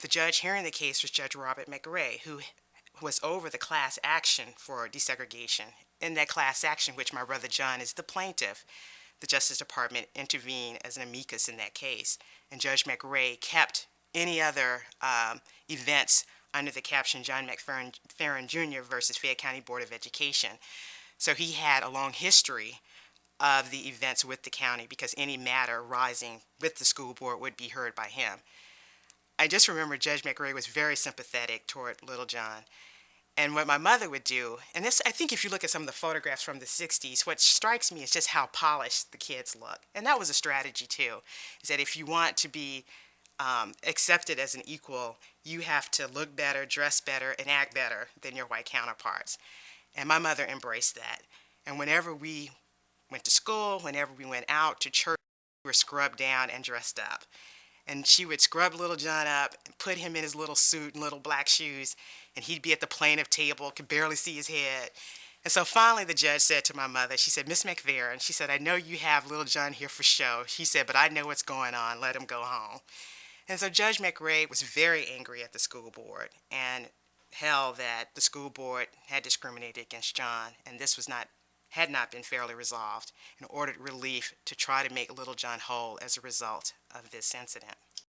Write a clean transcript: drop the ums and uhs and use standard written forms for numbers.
The judge hearing the case was Judge Robert McRae, who was over the class action for desegregation. In that class action, which my brother John is the plaintiff, the Justice Department intervened as an amicus in that case, and Judge McRae kept any other events under the caption John McFerren Jr. versus Fayette County Board of Education. So he had a long history of the events with the county because any matter rising with the school board would be heard by him. I just remember Judge McRae was very sympathetic toward little John. And what my mother would do, and this, I think if you look at some of the photographs from the 60s, what strikes me is just how polished the kids look. And that was a strategy too, is that if you want to be accepted as an equal, you have to look better, dress better, and act better than your white counterparts. And my mother embraced that. And whenever we went to school, whenever we went out to church, we were scrubbed down and dressed up. And she would scrub little John up and put him in his little suit and little black shoes, and he'd be at the plaintiff table, could barely see his head. And so finally the judge said to my mother, she said, "Miss McFerren," she said, "I know you have little John here for show." She said, "But I know what's going on. Let him go home." And so Judge McRae was very angry at the school board and held that the school board had discriminated against John, and this had not been fairly resolved, and ordered relief to try to make little John whole as a result of this incident.